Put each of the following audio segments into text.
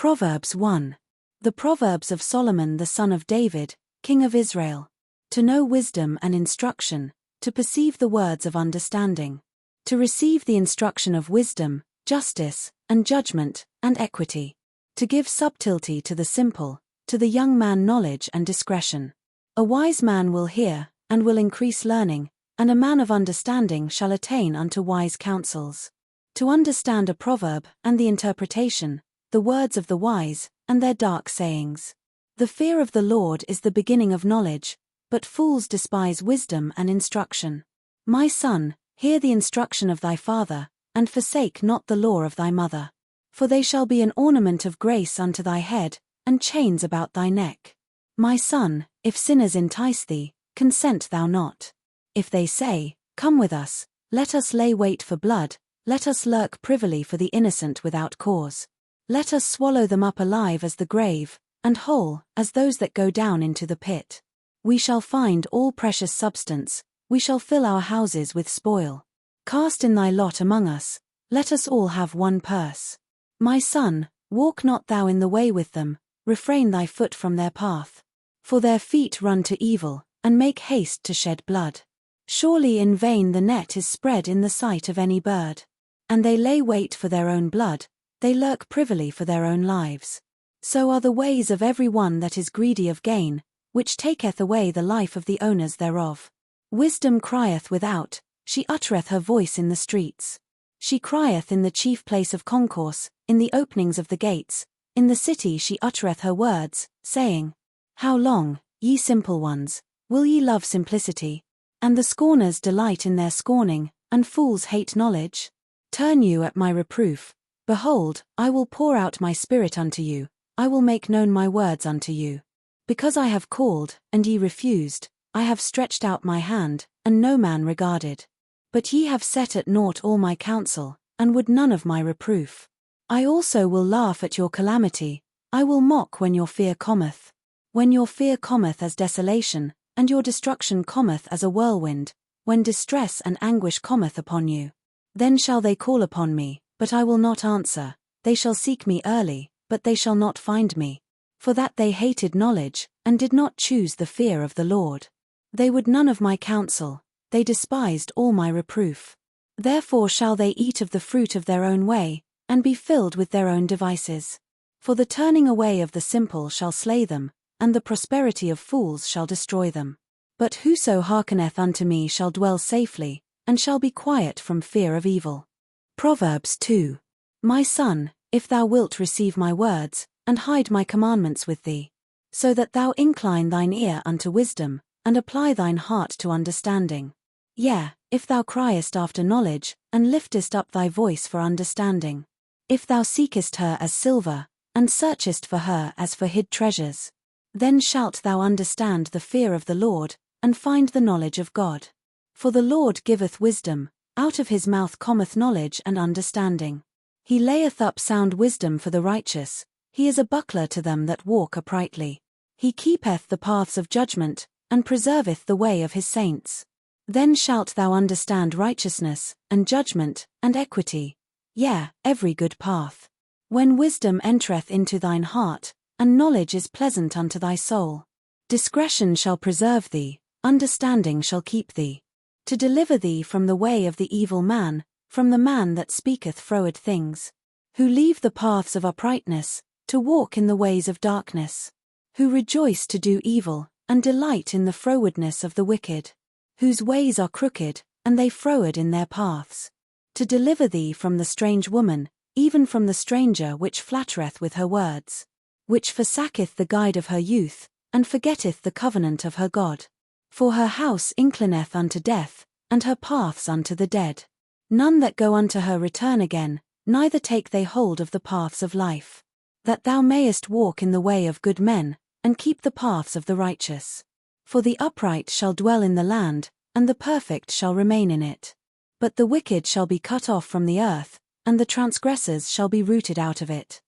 Proverbs 1. The Proverbs of Solomon the son of David, king of Israel. To know wisdom and instruction, to perceive the words of understanding. To receive the instruction of wisdom, justice, and judgment, and equity. To give subtlety to the simple, to the young man knowledge and discretion. A wise man will hear, and will increase learning, and a man of understanding shall attain unto wise counsels. To understand a proverb, and the interpretation, the words of the wise, and their dark sayings. The fear of the Lord is the beginning of knowledge, but fools despise wisdom and instruction. My son, hear the instruction of thy father, and forsake not the law of thy mother. For they shall be an ornament of grace unto thy head, and chains about thy neck. My son, if sinners entice thee, consent thou not. If they say, Come with us, let us lay wait for blood, let us lurk privily for the innocent without cause. Let us swallow them up alive as the grave, and whole as those that go down into the pit. We shall find all precious substance, we shall fill our houses with spoil. Cast in thy lot among us, let us all have one purse. My son, walk not thou in the way with them, refrain thy foot from their path. For their feet run to evil, and make haste to shed blood. Surely in vain the net is spread in the sight of any bird. And they lay wait for their own blood, they lurk privily for their own lives. So are the ways of every one that is greedy of gain, which taketh away the life of the owners thereof. Wisdom crieth without, she uttereth her voice in the streets. She crieth in the chief place of concourse, in the openings of the gates, in the city she uttereth her words, saying, How long, ye simple ones, will ye love simplicity? And the scorners delight in their scorning, and fools hate knowledge? Turn you at my reproof. Behold, I will pour out my spirit unto you, I will make known my words unto you. Because I have called, and ye refused, I have stretched out my hand, and no man regarded. But ye have set at naught all my counsel, and would none of my reproof. I also will laugh at your calamity, I will mock when your fear cometh. When your fear cometh as desolation, and your destruction cometh as a whirlwind, when distress and anguish cometh upon you. Then shall they call upon me, but I will not answer, they shall seek me early, but they shall not find me. For that they hated knowledge, and did not choose the fear of the Lord. They would none of my counsel, they despised all my reproof. Therefore shall they eat of the fruit of their own way, and be filled with their own devices. For the turning away of the simple shall slay them, and the prosperity of fools shall destroy them. But whoso hearkeneth unto me shall dwell safely, and shall be quiet from fear of evil. Proverbs 2. My son, if thou wilt receive my words, and hide my commandments with thee, so that thou incline thine ear unto wisdom, and apply thine heart to understanding. Yea, if thou criest after knowledge, and liftest up thy voice for understanding. If thou seekest her as silver, and searchest for her as for hid treasures. Then shalt thou understand the fear of the Lord, and find the knowledge of God. For the Lord giveth wisdom, out of his mouth cometh knowledge and understanding. He layeth up sound wisdom for the righteous, he is a buckler to them that walk uprightly. He keepeth the paths of judgment, and preserveth the way of his saints. Then shalt thou understand righteousness, and judgment, and equity, yea, every good path. When wisdom entereth into thine heart, and knowledge is pleasant unto thy soul. Discretion shall preserve thee, understanding shall keep thee. To deliver thee from the way of the evil man, from the man that speaketh froward things. Who leave the paths of uprightness, to walk in the ways of darkness. Who rejoice to do evil, and delight in the frowardness of the wicked. Whose ways are crooked, and they froward in their paths. To deliver thee from the strange woman, even from the stranger which flattereth with her words. Which forsacketh the guide of her youth, and forgetteth the covenant of her God. For her house inclineth unto death, and her paths unto the dead. None that go unto her return again, neither take they hold of the paths of life. That thou mayest walk in the way of good men, and keep the paths of the righteous. For the upright shall dwell in the land, and the perfect shall remain in it. But the wicked shall be cut off from the earth, and the transgressors shall be rooted out of it.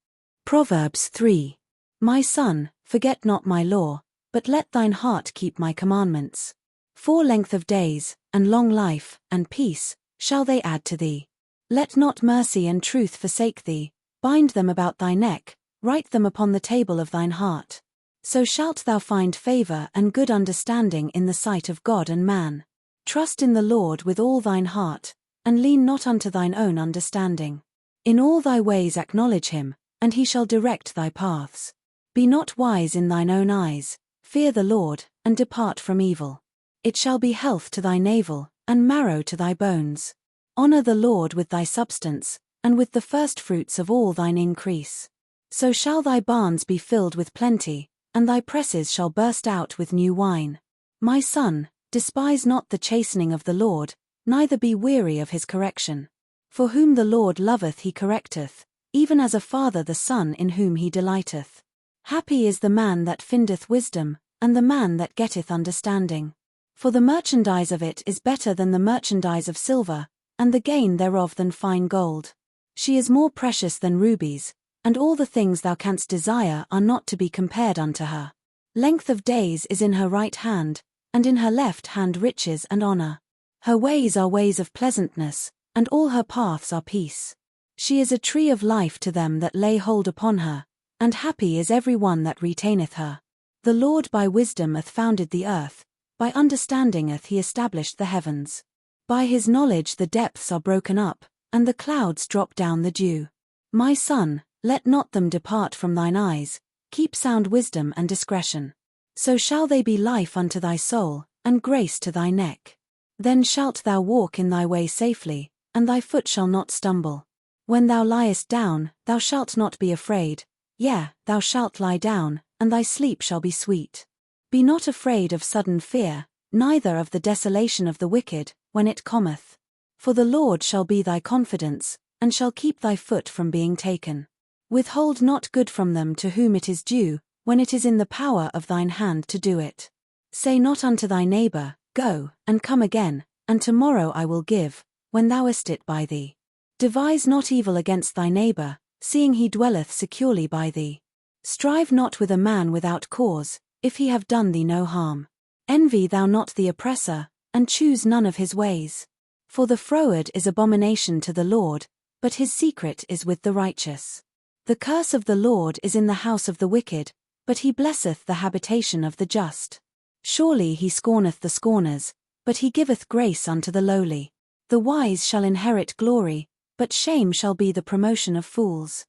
Proverbs 3. My son, forget not my law, but let thine heart keep my commandments. For length of days, and long life, and peace, shall they add to thee. Let not mercy and truth forsake thee, bind them about thy neck, write them upon the table of thine heart. So shalt thou find favor and good understanding in the sight of God and man. Trust in the Lord with all thine heart, and lean not unto thine own understanding. In all thy ways acknowledge him, and he shall direct thy paths. Be not wise in thine own eyes, fear the Lord, and depart from evil. It shall be health to thy navel, and marrow to thy bones. Honor the Lord with thy substance, and with the firstfruits of all thine increase. So shall thy barns be filled with plenty, and thy presses shall burst out with new wine. My son, despise not the chastening of the Lord, neither be weary of his correction. For whom the Lord loveth he correcteth, even as a father the son in whom he delighteth. Happy is the man that findeth wisdom, and the man that getteth understanding. For the merchandise of it is better than the merchandise of silver, and the gain thereof than fine gold. She is more precious than rubies, and all the things thou canst desire are not to be compared unto her. Length of days is in her right hand, and in her left hand riches and honor. Her ways are ways of pleasantness, and all her paths are peace. She is a tree of life to them that lay hold upon her, and happy is every one that retaineth her. The Lord by wisdom hath founded the earth, by understanding hath he established the heavens. By his knowledge the depths are broken up, and the clouds drop down the dew. My son, let not them depart from thine eyes, keep sound wisdom and discretion. So shall they be life unto thy soul, and grace to thy neck. Then shalt thou walk in thy way safely, and thy foot shall not stumble. When thou liest down, thou shalt not be afraid, yea, thou shalt lie down, and thy sleep shall be sweet. Be not afraid of sudden fear, neither of the desolation of the wicked, when it cometh. For the Lord shall be thy confidence, and shall keep thy foot from being taken. Withhold not good from them to whom it is due, when it is in the power of thine hand to do it. Say not unto thy neighbor, Go, and come again, and tomorrow I will give, when thou hast it by thee. Devise not evil against thy neighbor, seeing he dwelleth securely by thee. Strive not with a man without cause, if he have done thee no harm. Envy thou not the oppressor, and choose none of his ways. For the froward is abomination to the Lord, but his secret is with the righteous. The curse of the Lord is in the house of the wicked, but he blesseth the habitation of the just. Surely he scorneth the scorners, but he giveth grace unto the lowly. The wise shall inherit glory, but shame shall be the promotion of fools.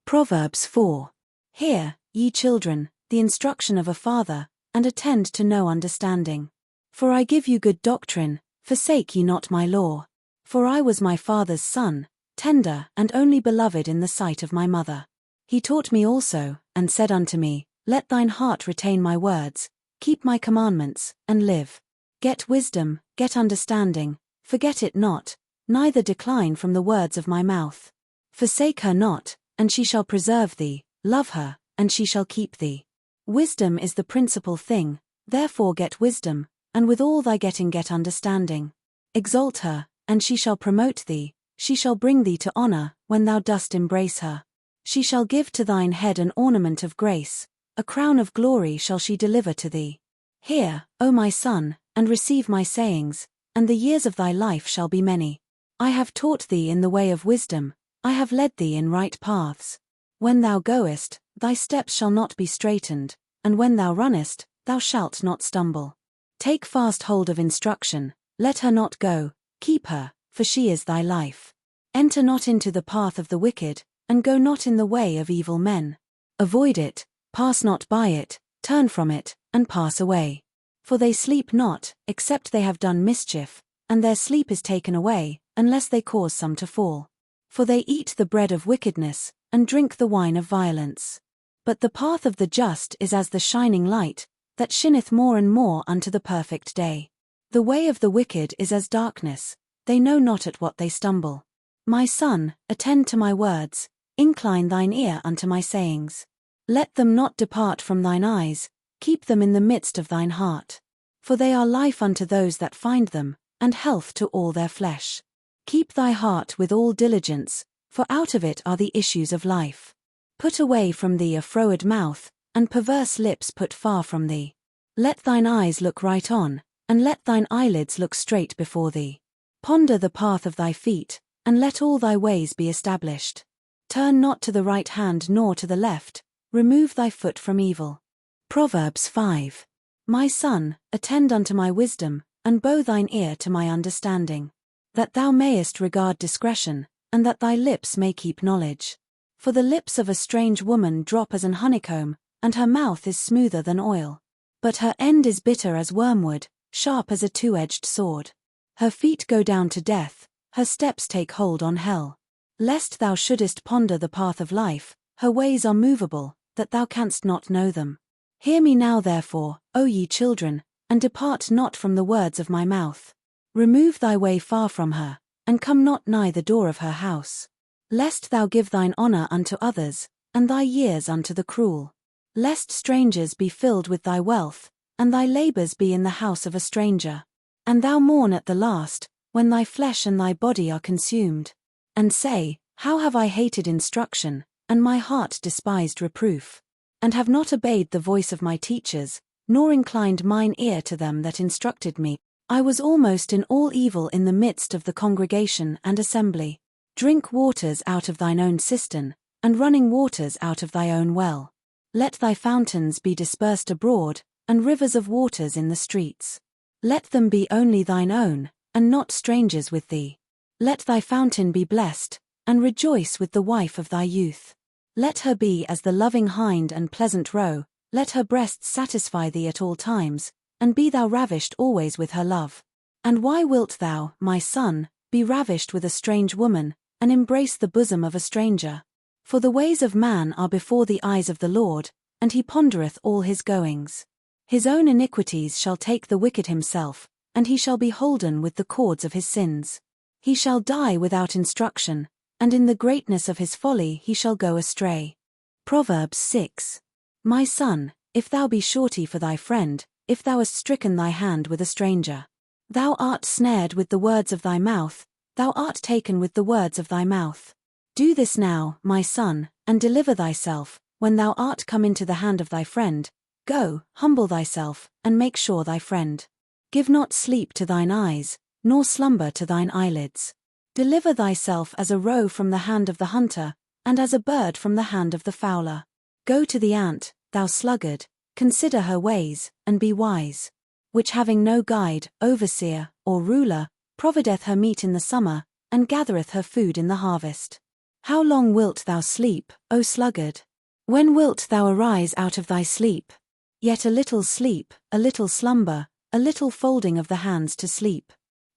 Proverbs 4. Hear, ye children, the instruction of a father, and attend to know understanding. For I give you good doctrine, forsake ye not my law. For I was my father's son, tender and only beloved in the sight of my mother. He taught me also, and said unto me, Let thine heart retain my words, keep my commandments, and live. Get wisdom, get understanding, forget it not, neither decline from the words of my mouth. Forsake her not, and she shall preserve thee, love her, and she shall keep thee. Wisdom is the principal thing, therefore get wisdom, and with all thy getting get understanding. Exalt her, and she shall promote thee, she shall bring thee to honor, when thou dost embrace her. She shall give to thine head an ornament of grace, a crown of glory shall she deliver to thee. Hear, O my son, and receive my sayings, and the years of thy life shall be many. I have taught thee in the way of wisdom, I have led thee in right paths. When thou goest, thy steps shall not be straitened, and when thou runnest, thou shalt not stumble. Take fast hold of instruction, let her not go, keep her, for she is thy life. Enter not into the path of the wicked, and go not in the way of evil men. Avoid it, pass not by it, turn from it, and pass away. For they sleep not, except they have done mischief, and their sleep is taken away, unless they cause some to fall. For they eat the bread of wickedness, and drink the wine of violence. But the path of the just is as the shining light, that shineth more and more unto the perfect day. The way of the wicked is as darkness, they know not at what they stumble. My son, attend to my words, incline thine ear unto my sayings. Let them not depart from thine eyes, keep them in the midst of thine heart. For they are life unto those that find them, and health to all their flesh. Keep thy heart with all diligence, for out of it are the issues of life. Put away from thee a froward mouth, and perverse lips put far from thee. Let thine eyes look right on, and let thine eyelids look straight before thee. Ponder the path of thy feet, and let all thy ways be established. Turn not to the right hand nor to the left, remove thy foot from evil. Proverbs 5. My son, attend unto my wisdom, and bow thine ear to my understanding. That thou mayest regard discretion, and that thy lips may keep knowledge. For the lips of a strange woman drop as an honeycomb, and her mouth is smoother than oil. But her end is bitter as wormwood, sharp as a two-edged sword. Her feet go down to death, her steps take hold on hell. Lest thou shouldest ponder the path of life, her ways are movable, that thou canst not know them. Hear me now therefore, O ye children, and depart not from the words of my mouth. Remove thy way far from her, and come not nigh the door of her house. Lest thou give thine honor unto others, and thy years unto the cruel. Lest strangers be filled with thy wealth, and thy labors be in the house of a stranger. And thou mourn at the last, when thy flesh and thy body are consumed. And say, How have I hated instruction, and my heart despised reproof? And have not obeyed the voice of my teachers, nor inclined mine ear to them that instructed me. I was almost in all evil in the midst of the congregation and assembly. Drink waters out of thine own cistern, and running waters out of thy own well. Let thy fountains be dispersed abroad, and rivers of waters in the streets. Let them be only thine own, and not strangers with thee. Let thy fountain be blessed, and rejoice with the wife of thy youth. Let her be as the loving hind and pleasant roe, let her breasts satisfy thee at all times, and be thou ravished always with her love. And why wilt thou, my son, be ravished with a strange woman, and embrace the bosom of a stranger? For the ways of man are before the eyes of the Lord, and he pondereth all his goings. His own iniquities shall take the wicked himself, and he shall be holden with the cords of his sins. He shall die without instruction, and in the greatness of his folly he shall go astray. Proverbs 6. My son, if thou be surety for thy friend, if thou hast stricken thy hand with a stranger. Thou art snared with the words of thy mouth, thou art taken with the words of thy mouth. Do this now, my son, and deliver thyself, when thou art come into the hand of thy friend. Go, humble thyself, and make sure thy friend. Give not sleep to thine eyes, nor slumber to thine eyelids. Deliver thyself as a roe from the hand of the hunter, and as a bird from the hand of the fowler. Go to the ant, thou sluggard, consider her ways, and be wise. Which having no guide, overseer, or ruler, provideth her meat in the summer, and gathereth her food in the harvest. How long wilt thou sleep, O sluggard? When wilt thou arise out of thy sleep? Yet a little sleep, a little slumber, a little folding of the hands to sleep.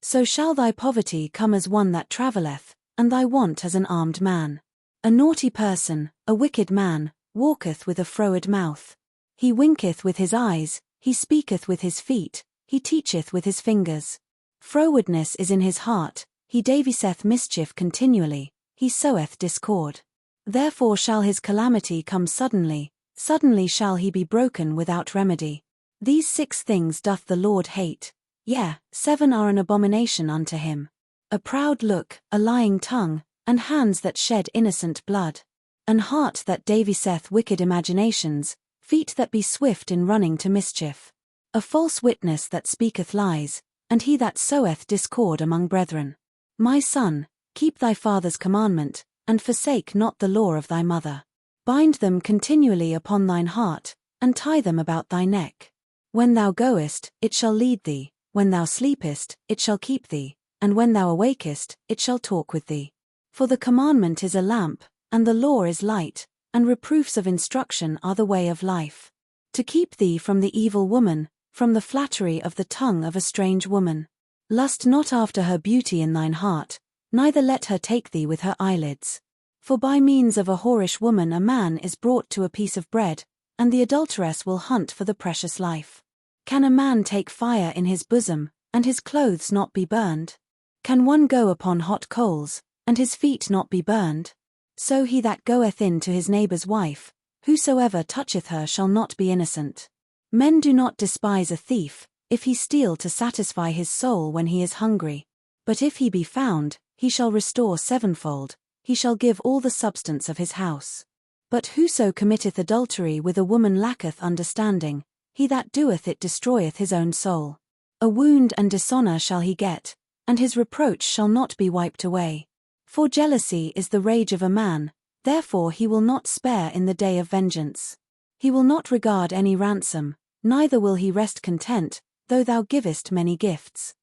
So shall thy poverty come as one that travelleth, and thy want as an armed man. A naughty person, a wicked man, walketh with a froward mouth. He winketh with his eyes, he speaketh with his feet, he teacheth with his fingers. Frowardness is in his heart, he deviseth mischief continually, he soweth discord. Therefore shall his calamity come suddenly, suddenly shall he be broken without remedy. These 6 things doth the Lord hate, yea, 7 are an abomination unto him. A proud look, a lying tongue, and hands that shed innocent blood. An heart that deviseth wicked imaginations, feet that be swift in running to mischief. A false witness that speaketh lies, and he that soweth discord among brethren. My son, keep thy father's commandment, and forsake not the law of thy mother. Bind them continually upon thine heart, and tie them about thy neck. When thou goest, it shall lead thee, when thou sleepest, it shall keep thee, and when thou awakest, it shall talk with thee. For the commandment is a lamp, and the law is light, and reproofs of instruction are the way of life. To keep thee from the evil woman, from the flattery of the tongue of a strange woman. Lust not after her beauty in thine heart, neither let her take thee with her eyelids. For by means of a whorish woman a man is brought to a piece of bread, and the adulteress will hunt for the precious life. Can a man take fire in his bosom, and his clothes not be burned? Can one go upon hot coals, and his feet not be burned? So he that goeth in to his neighbour's wife, whosoever toucheth her shall not be innocent. Men do not despise a thief, if he steal to satisfy his soul when he is hungry. But if he be found, he shall restore sevenfold, he shall give all the substance of his house. But whoso committeth adultery with a woman lacketh understanding, he that doeth it destroyeth his own soul. A wound and dishonour shall he get, and his reproach shall not be wiped away. For jealousy is the rage of a man, Therefore he will not spare in the day of vengeance. He will not regard any ransom, neither will he rest content, though thou givest many gifts.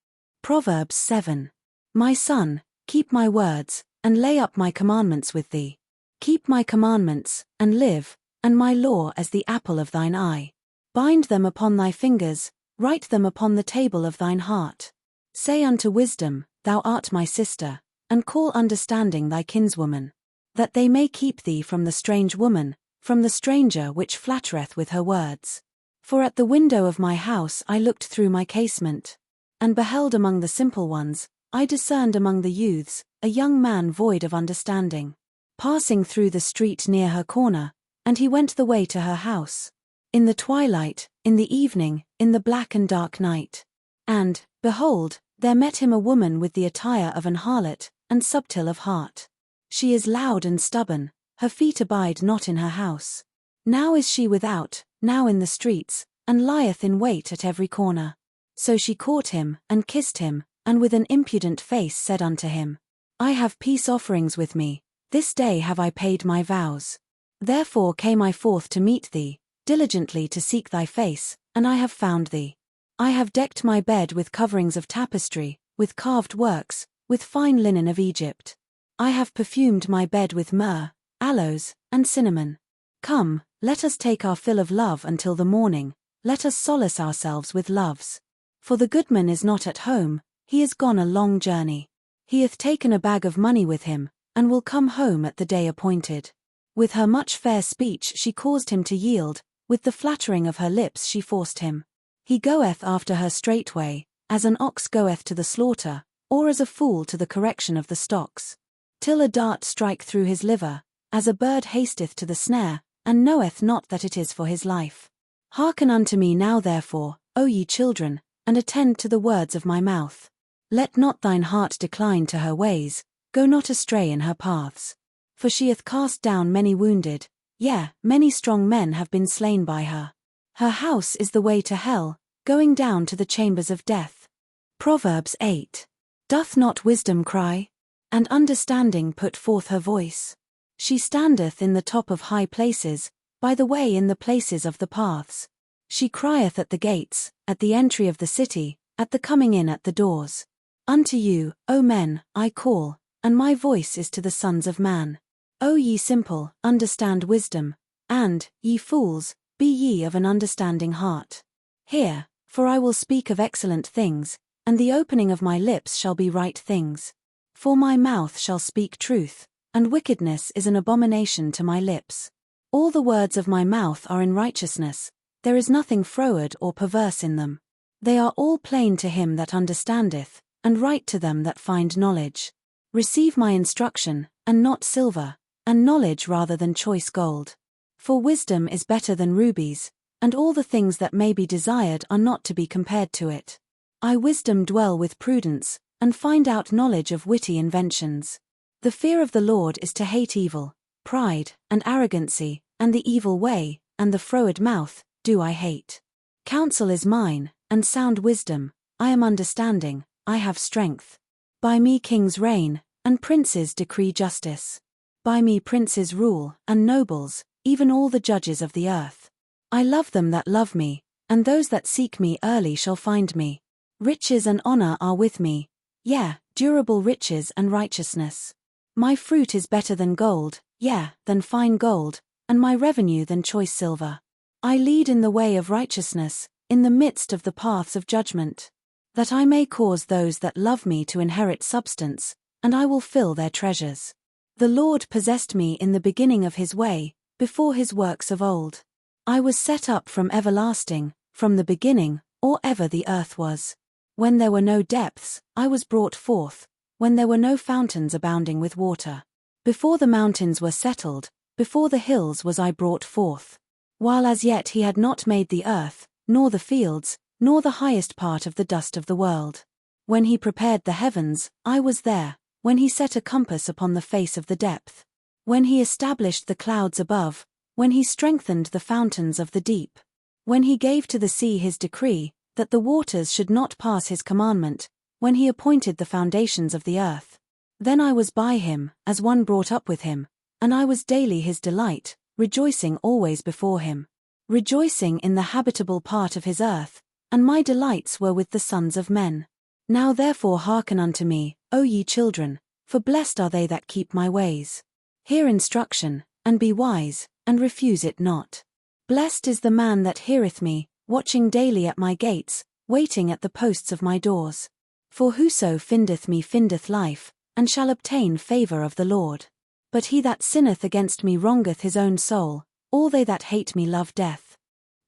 Proverbs 7. My son, keep my words, and lay up my commandments with thee. Keep my commandments, and live, and my law as the apple of thine eye. Bind them upon thy fingers, write them upon the table of thine heart. Say unto wisdom, Thou art my sister, and call understanding thy kinswoman. That they may keep thee from the strange woman, from the stranger which flattereth with her words. For at the window of my house I looked through my casement, and beheld among the simple ones, I discerned among the youths, a young man void of understanding, passing through the street near her corner, and he went the way to her house. In the twilight, in the evening, in the black and dark night. And, behold, there met him a woman with the attire of an harlot, and subtle of heart. She is loud and stubborn, her feet abide not in her house. Now is she without, now in the streets, and lieth in wait at every corner. So she caught him, and kissed him, and with an impudent face said unto him, I have peace offerings with me, this day have I paid my vows. Therefore came I forth to meet thee, diligently to seek thy face, and I have found thee. I have decked my bed with coverings of tapestry, with carved works, with fine linen of Egypt. I have perfumed my bed with myrrh, aloes, and cinnamon. Come, let us take our fill of love until the morning, let us solace ourselves with loves. For the goodman is not at home, he is gone a long journey. He hath taken a bag of money with him, and will come home at the day appointed. With her much fair speech she caused him to yield, with the flattering of her lips she forced him. He goeth after her straightway, as an ox goeth to the slaughter, or as a fool to the correction of the stocks. Till a dart strike through his liver, as a bird hasteth to the snare, and knoweth not that it is for his life. Hearken unto me now therefore, O ye children, and attend to the words of my mouth. Let not thine heart decline to her ways, go not astray in her paths. For she hath cast down many wounded, yea, many strong men have been slain by her. Her house is the way to hell, going down to the chambers of death. Proverbs 8. Doth not wisdom cry? And understanding put forth her voice? She standeth in the top of high places, by the way in the places of the paths. She crieth at the gates, at the entry of the city, at the coming in at the doors. Unto you, O men, I call, and my voice is to the sons of man. O ye simple, understand wisdom, and, ye fools, be ye of an understanding heart. Hear, for I will speak of excellent things, and the opening of my lips shall be right things. For my mouth shall speak truth, and wickedness is an abomination to my lips. All the words of my mouth are in righteousness, there is nothing froward or perverse in them. They are all plain to him that understandeth, and right to them that find knowledge. Receive my instruction, and not silver, and knowledge rather than choice gold. For wisdom is better than rubies, and all the things that may be desired are not to be compared to it. I wisdom dwell with prudence, and find out knowledge of witty inventions. The fear of the Lord is to hate evil, pride, and arrogancy, and the evil way, and the froward mouth, do I hate. Counsel is mine, and sound wisdom, I am understanding, I have strength. By me kings reign, and princes decree justice. By me princes rule, and nobles, even all the judges of the earth. I love them that love me, and those that seek me early shall find me. Riches and honor are with me, yea, durable riches and righteousness. My fruit is better than gold, yea, than fine gold, and my revenue than choice silver. I lead in the way of righteousness, in the midst of the paths of judgment, that I may cause those that love me to inherit substance, and I will fill their treasures. The Lord possessed me in the beginning of his way, before his works of old. I was set up from everlasting, from the beginning, or ever the earth was. When there were no depths, I was brought forth, when there were no fountains abounding with water. Before the mountains were settled, before the hills was I brought forth. While as yet he had not made the earth, nor the fields, nor the highest part of the dust of the world. When he prepared the heavens, I was there, when he set a compass upon the face of the depth. When he established the clouds above, when he strengthened the fountains of the deep. When he gave to the sea his decree, that the waters should not pass his commandment, when he appointed the foundations of the earth. Then I was by him, as one brought up with him, and I was daily his delight, rejoicing always before him. Rejoicing in the habitable part of his earth, and my delights were with the sons of men. Now therefore hearken unto me, O ye children, for blessed are they that keep my ways. Hear instruction, and be wise, and refuse it not. Blessed is the man that heareth me, watching daily at my gates, waiting at the posts of my doors. For whoso findeth me findeth life, and shall obtain favour of the Lord. But he that sinneth against me wrongeth his own soul, all they that hate me love death.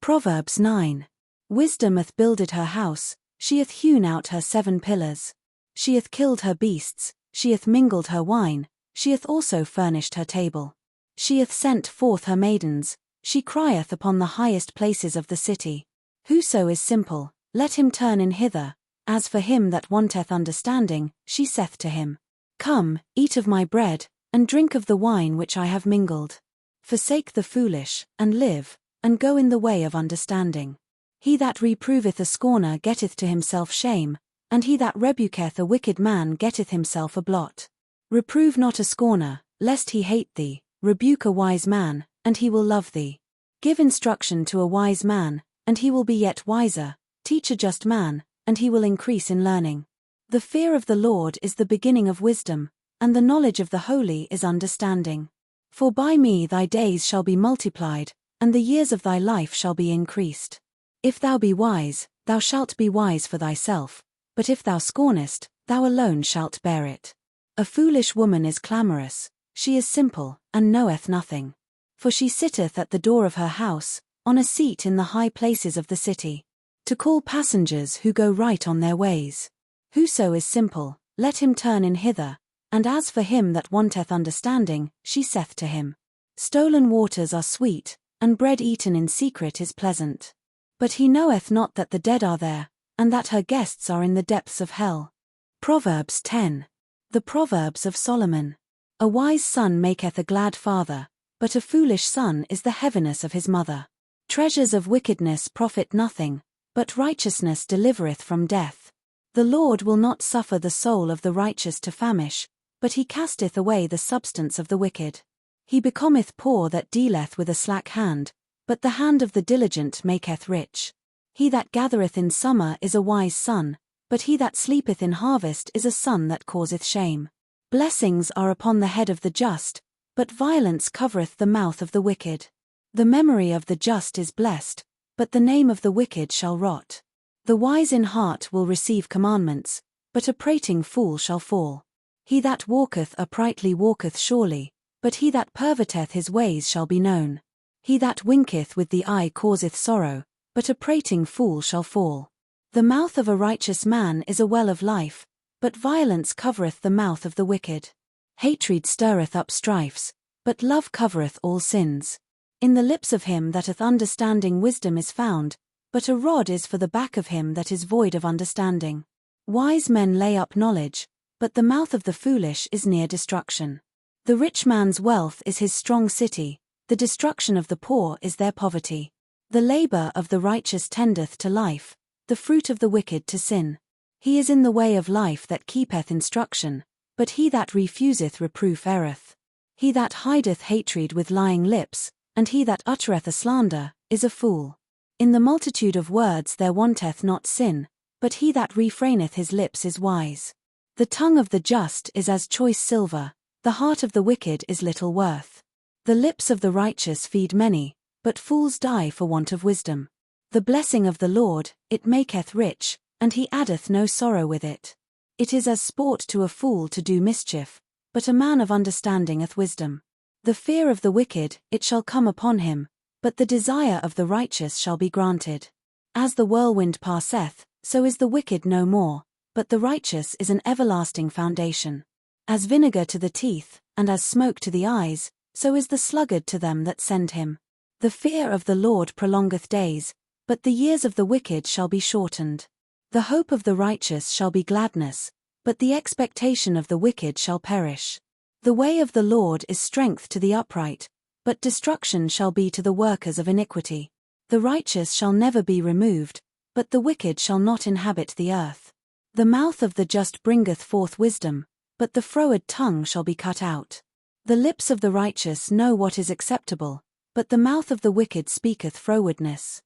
Proverbs 9. Wisdom hath builded her house, she hath hewn out her 7 pillars. She hath killed her beasts, she hath mingled her wine, she hath also furnished her table. She hath sent forth her maidens, she crieth upon the highest places of the city. Whoso is simple, let him turn in hither, as for him that wanteth understanding, she saith to him, Come, eat of my bread, and drink of the wine which I have mingled. Forsake the foolish, and live, and go in the way of understanding. He that reproveth a scorner getteth to himself shame, and he that rebuketh a wicked man getteth himself a blot. Reprove not a scorner, lest he hate thee, rebuke a wise man, and he will love thee. Give instruction to a wise man, and he will be yet wiser, teach a just man, and he will increase in learning. The fear of the Lord is the beginning of wisdom, and the knowledge of the holy is understanding. For by me thy days shall be multiplied, and the years of thy life shall be increased. If thou be wise, thou shalt be wise for thyself, but if thou scornest, thou alone shalt bear it. A foolish woman is clamorous, she is simple, and knoweth nothing. For she sitteth at the door of her house, on a seat in the high places of the city, to call passengers who go right on their ways. Whoso is simple, let him turn in hither, and as for him that wanteth understanding, she saith to him, Stolen waters are sweet, and bread eaten in secret is pleasant. But he knoweth not that the dead are there, and that her guests are in the depths of hell. Proverbs 10. The Proverbs of Solomon. A wise son maketh a glad father, but a foolish son is the heaviness of his mother. Treasures of wickedness profit nothing, but righteousness delivereth from death. The Lord will not suffer the soul of the righteous to famish, but he casteth away the substance of the wicked. He becometh poor that dealeth with a slack hand, but the hand of the diligent maketh rich. He that gathereth in summer is a wise son, but he that sleepeth in harvest is a son that causeth shame. Blessings are upon the head of the just, but violence covereth the mouth of the wicked. The memory of the just is blessed, but the name of the wicked shall rot. The wise in heart will receive commandments, but a prating fool shall fall. He that walketh uprightly walketh surely, but he that perverteth his ways shall be known. He that winketh with the eye causeth sorrow, but a prating fool shall fall. The mouth of a righteous man is a well of life, but violence covereth the mouth of the wicked. Hatred stirreth up strifes, but love covereth all sins. In the lips of him that hath understanding wisdom is found, but a rod is for the back of him that is void of understanding. Wise men lay up knowledge, but the mouth of the foolish is near destruction. The rich man's wealth is his strong city, the destruction of the poor is their poverty. The labor of the righteous tendeth to life, the fruit of the wicked to sin. He is in the way of life that keepeth instruction, but he that refuseth reproof erreth. He that hideth hatred with lying lips, and he that uttereth a slander, is a fool. In the multitude of words there wanteth not sin, but he that refraineth his lips is wise. The tongue of the just is as choice silver, the heart of the wicked is little worth. The lips of the righteous feed many, but fools die for want of wisdom. The blessing of the Lord, it maketh rich, and he addeth no sorrow with it. It is as sport to a fool to do mischief, but a man of understanding hath wisdom. The fear of the wicked, it shall come upon him, but the desire of the righteous shall be granted. As the whirlwind passeth, so is the wicked no more, but the righteous is an everlasting foundation. As vinegar to the teeth, and as smoke to the eyes, so is the sluggard to them that send him. The fear of the Lord prolongeth days, but the years of the wicked shall be shortened. The hope of the righteous shall be gladness, but the expectation of the wicked shall perish. The way of the Lord is strength to the upright, but destruction shall be to the workers of iniquity. The righteous shall never be removed, but the wicked shall not inhabit the earth. The mouth of the just bringeth forth wisdom, but the froward tongue shall be cut out. The lips of the righteous know what is acceptable, but the mouth of the wicked speaketh frowardness.